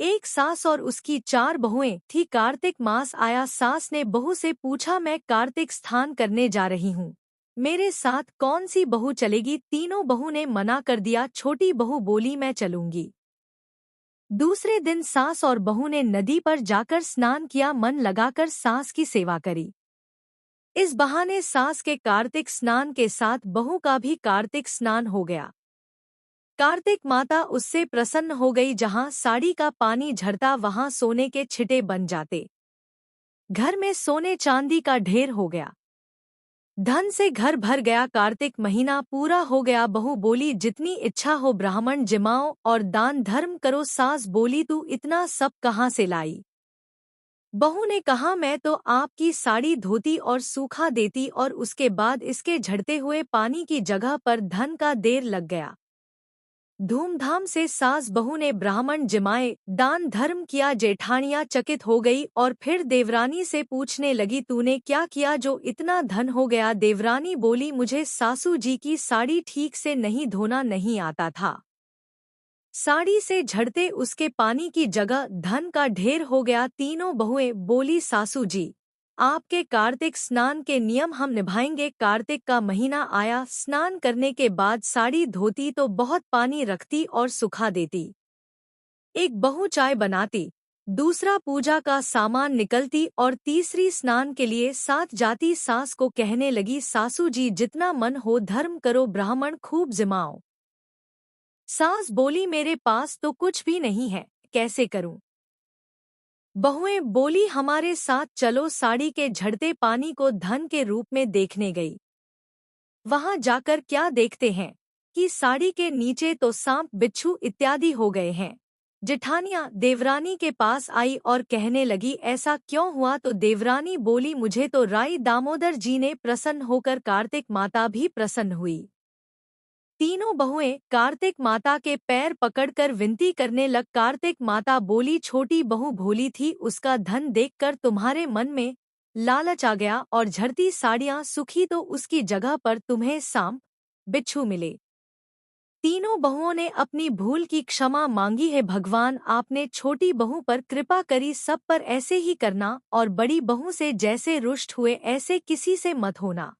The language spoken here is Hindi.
एक सास और उसकी 4 बहुएं थी। कार्तिक मास आया, सास ने बहू से पूछा, मैं कार्तिक स्नान करने जा रही हूँ, मेरे साथ कौन सी बहू चलेगी? तीनों बहू ने मना कर दिया। छोटी बहू बोली, मैं चलूंगी। दूसरे दिन सास और बहू ने नदी पर जाकर स्नान किया, मन लगाकर सास की सेवा करी। इस बहाने सास के कार्तिक स्नान के साथ बहू का भी कार्तिक स्नान हो गया। कार्तिक माता उससे प्रसन्न हो गई। जहां साड़ी का पानी झरता वहां सोने के छिटे बन जाते। घर में सोने चांदी का ढेर हो गया, धन से घर भर गया। कार्तिक महीना पूरा हो गया। बहू बोली, जितनी इच्छा हो ब्राह्मण जिमाओ और दान धर्म करो। सास बोली, तू इतना सब कहाँ से लाई? बहू ने कहा, मैं तो आपकी साड़ी धोती और सूखा देती, और उसके बाद इसके झड़ते हुए पानी की जगह पर धन का देर लग गया। धूमधाम से सास बहू ने ब्राह्मण जिमाए, दान धर्म किया। जेठानियां चकित हो गई और फिर देवरानी से पूछने लगी, तूने क्या किया जो इतना धन हो गया? देवरानी बोली, मुझे सासू जी की साड़ी ठीक से नहीं धोना नहीं आता था। साड़ी से झड़ते उसके पानी की जगह धन का ढेर हो गया। तीनों बहुएं बोली, सासू जी, आपके कार्तिक स्नान के नियम हम निभाएंगे। कार्तिक का महीना आया, स्नान करने के बाद साड़ी धोती तो बहुत पानी रखती और सुखा देती। एक बहू चाय बनाती, दूसरा पूजा का सामान निकलती और तीसरी स्नान के लिए साथ जाती। सास को कहने लगी, सासू जी, जितना मन हो धर्म करो, ब्राह्मण खूब जिमाओ। सास बोली, मेरे पास तो कुछ भी नहीं है, कैसे करूं? बहुएं बोली, हमारे साथ चलो। साड़ी के झड़ते पानी को धन के रूप में देखने गई। वहां जाकर क्या देखते हैं कि साड़ी के नीचे तो सांप बिच्छू इत्यादि हो गए हैं। जेठानियां देवरानी के पास आई और कहने लगी, ऐसा क्यों हुआ? तो देवरानी बोली, मुझे तो राई दामोदर जी ने प्रसन्न होकर कार्तिक माता भी प्रसन्न हुई। तीनों बहुएं कार्तिक माता के पैर पकड़कर विनती करने लग। कार्तिक माता बोली, छोटी बहू भोली थी, उसका धन देखकर तुम्हारे मन में लालच आ गया और झड़ती साड़ियां सुखी तो उसकी जगह पर तुम्हें सांप बिच्छू मिले। तीनों बहुओं ने अपनी भूल की क्षमा मांगी है। भगवान, आपने छोटी बहू पर कृपा करी, सब पर ऐसे ही करना, और बड़ी बहू से जैसे रुष्ट हुए ऐसे किसी से मत होना।